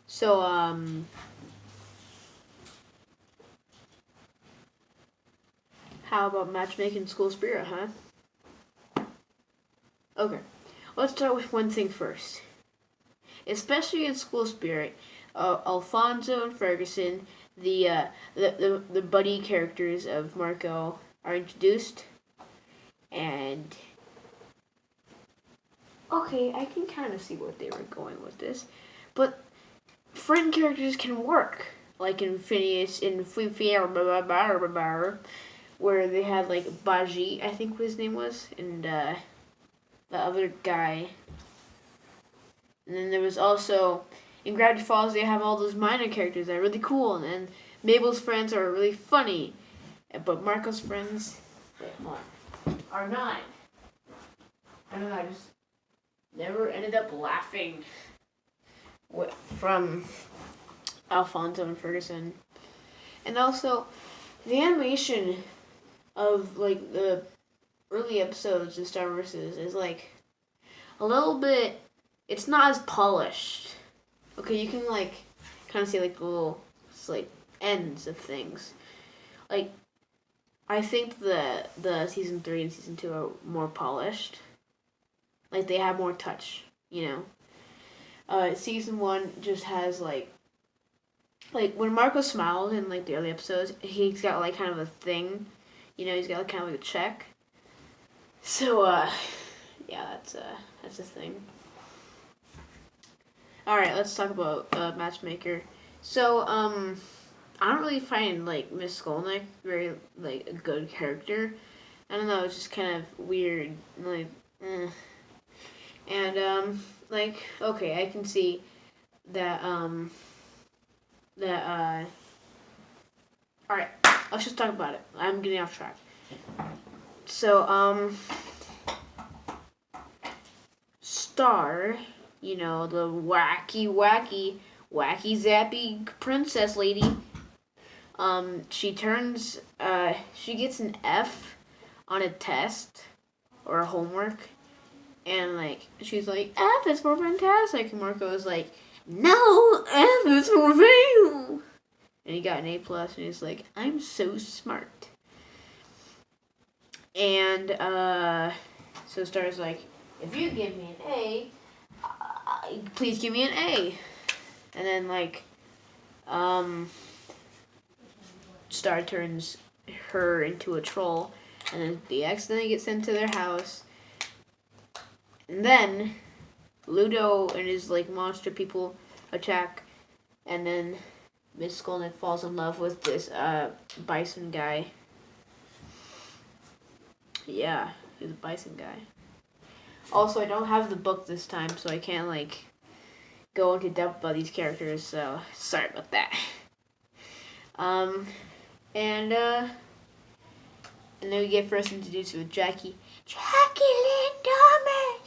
So, how about matchmaking school spirit, huh? Okay, let's start with one thing first. Especially in school spirit, Alfonso and Ferguson, the buddy characters of Marco, are introduced, and okay, I can kind of see what they were going with this, but friend characters can work, like in Phineas in where they had like Baji, I think his name was, and the other guy. And then there was also in Gravity Falls they have all those minor characters that are really cool, and then Mabel's friends are really funny, but Marco's friends are not. I don't know. I just never ended up laughing from Alfonso and Ferguson, and also the animation of like the early episodes of Star Versus is like a little bit. It's not as polished. Okay, you can like kind of see like the little like ends of things. Like I think the season 3 and season 2 are more polished. Like they have more touch, you know. Season 1 just has like when Marco smiles in like the early episodes, he's got like kind of a thing, you know. He's got like kind of like a check. So yeah, that's a thing. All right, let's talk about Matchmaker. So I don't really find like Miss Skolnick very like a good character. I don't know, it's just kind of weird, like, and like okay, I can see that all right, let's just talk about it. I'm getting off track. So Star, you know, the wacky zappy princess lady. She turns she gets an F on a test or a homework, and like she's like, F is for fantastic, and Marco is like, no, F is for fail. And he got an A plus, and he's like, I'm so smart. And so Star's like, if you give me an A, please give me an A. And then like Star turns her into a troll, and then they accidentally get sent to their house. And then Ludo and his like monster people attack, and then Miss Skolnick falls in love with this bison guy. Yeah, he's a bison guy. Also, I don't have the book this time, so I can't like go into depth about these characters. So sorry about that. And then we get first introduced with Jackie Lynn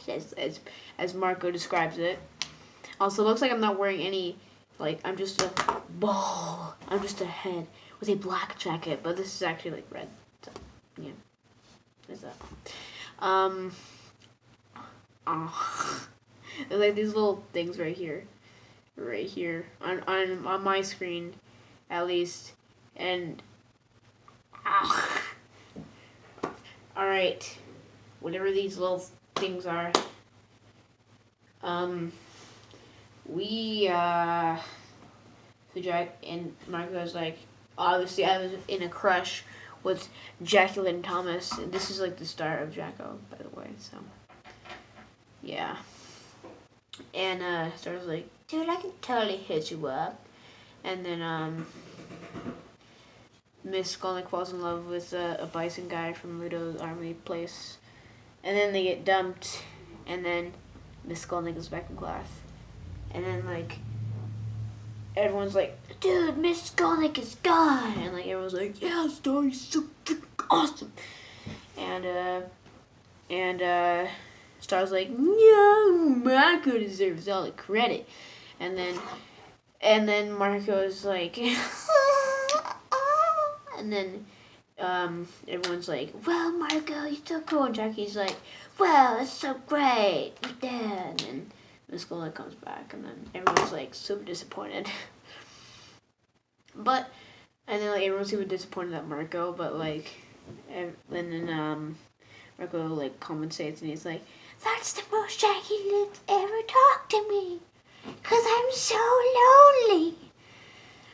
Thomas, as Marco describes it. Also, looks like I'm not wearing any, like, I'm just a ball. I'm just a head with a black jacket, but this is actually like red. So, yeah, there's that. There's like these little things right here on my screen, at least, and all right, whatever these little things are. So Jack and Marco's like, obviously I was in a crush with Jacqueline Thomas, and this is like the start of Jacko, by the way. So yeah, and Star's like, dude, I can totally hit you up, and then Miss Skolnick falls in love with a bison guy from Ludo's army place, and then they get dumped, and then Miss Skolnick goes back in class, and then like everyone's like, dude, Miss Skolnick is gone, and like everyone's like, yeah, Star's so freaking awesome, and Star's like, no, Marco deserves all the credit, and then Marco's like. And then everyone's like, well, Marco, you're so cool. And Jackie's like, well, it's so great. You did. And Miss Golden comes back, and then everyone's like super disappointed. But and then like everyone's super disappointed at Marco, but like, and then Marco like compensates, and he's like, "That's the most Jackie Luke's ever talked to me, 'cause I'm so lonely.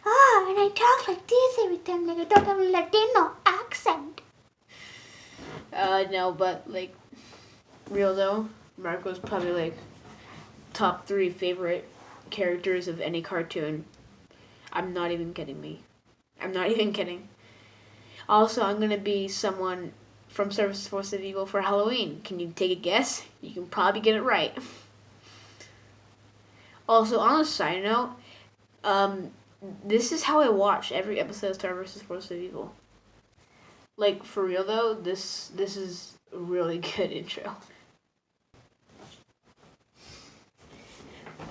Oh, and I talk like this every time, like I don't have a Latino accent." No, but like, real though, Marco's probably like top 3 favorite characters of any cartoon. I'm not even kidding. Also, I'm gonna be someone from Service Force of Evil for Halloween. Can you take a guess? You can probably get it right. Also, on a side note, this is how I watch every episode of Star vs. Force of Evil. Like, for real though, this is a really good intro.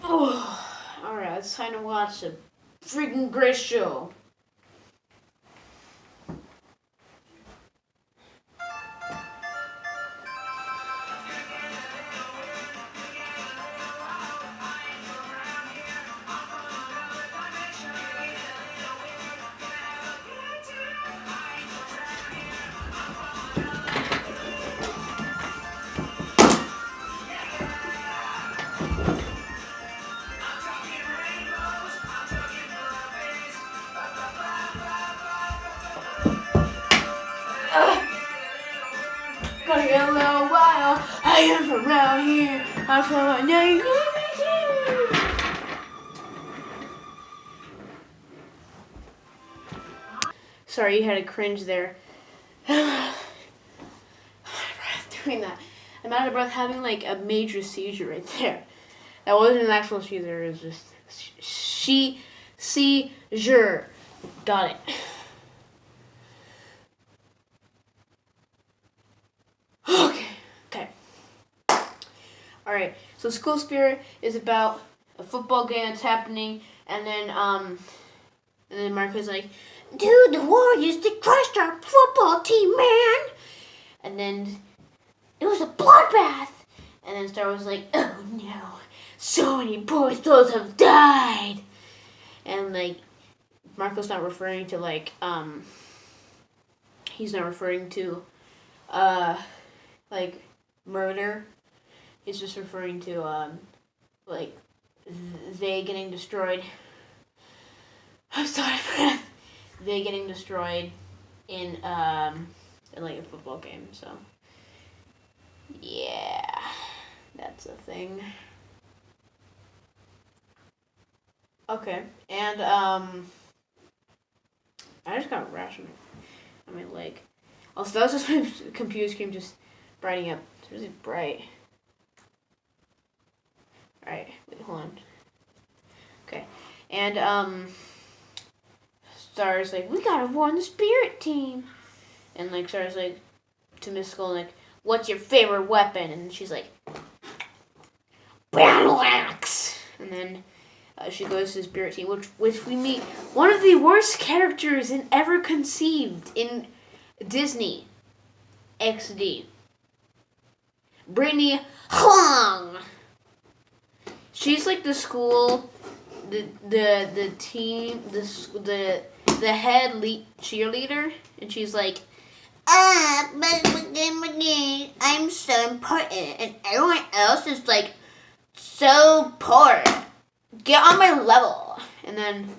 Oh, alright, it's time to watch a freaking great show. Gonna get a little while. I am from around here. I'm from a name. Sorry, you had a cringe there. I'm doing that. I'm out of breath, having like a major seizure right there. That wasn't an actual seizure. It was just seizure. Got it. Okay. Alright, so School Spirit is about a football game that's happening, and then Marco's like, "Dude, the Warriors, they crushed our football team, man!" And then it was a bloodbath. And then Star was like, "Oh no, so many poor souls have died." And like, Marco's not referring to like, he's not referring to, like, murder. He's just referring to, like, they getting destroyed. I'm sorry, breath. They getting destroyed in like a football game. So, yeah, that's a thing. Okay, and I just got a rash on my leg. Also, that was just my computer screen just brightening up. It's really bright. Alright, wait, hold on. Okay, and Star's like, "We gotta warn the spirit team." And like, Star's like, to Miss Skull, like, "What's your favorite weapon?" And she's like, "Battle axe." And then she goes to the spirit team, which we meet one of the worst characters ever conceived in Disney XD. Brittany Huang. She's like the school, the team, the head cheerleader, and she's like, but I'm so important, and everyone else is like so poor. Get on my level. And then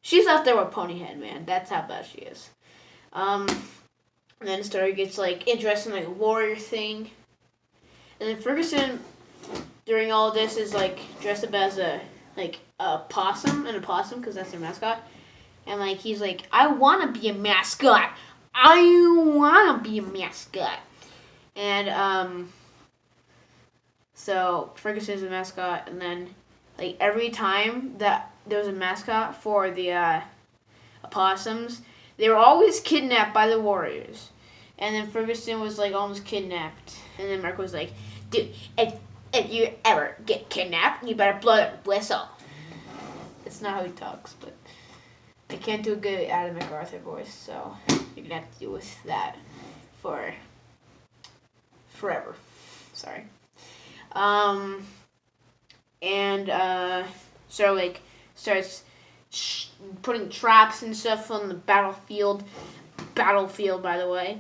she's out there with Ponyhead, man. That's how bad she is. And then Star gets like interested in like a warrior thing. And then Ferguson, during all of this, is like dressed up as a possum, because that's their mascot. And like he's like, "I want to be a mascot. And so Ferguson is a mascot, and then like every time that there was a mascot for the opossums, they were always kidnapped by the Warriors. And then Ferguson was like almost kidnapped, and then Mark was like, "Dude, if you ever get kidnapped, you better blow that whistle." It's not how he talks, but I can't do a good Adam MacArthur voice, so you're gonna have to deal with that for forever. Sorry. And so like starts putting traps and stuff on the battlefield. Battlefield, by the way.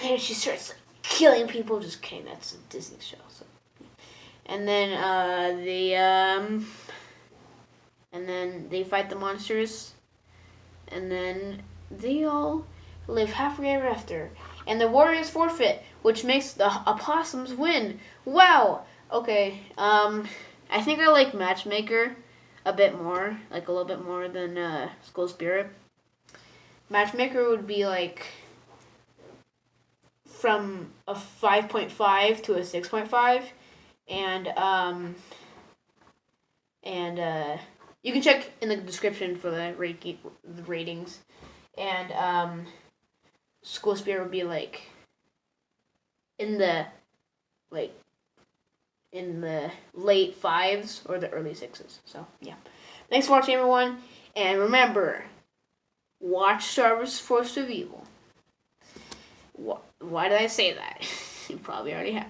And she starts like, killing people. Just kidding. That's a Disney show. So. And then they fight the monsters. And then they all live happily ever after. And the warriors forfeit, which makes the opossums win. Wow. Okay. I think I like Matchmaker a bit more, like a little bit more than School Spirit. Matchmaker would be like from a 5.5 to a 6.5, and you can check in the description for the ratings, and School Spirit would be like in the late 5s or the early 6s. So yeah, thanks for watching, everyone, and remember, watch Star Wars: Force of Evil. Why did I say that? You probably already have.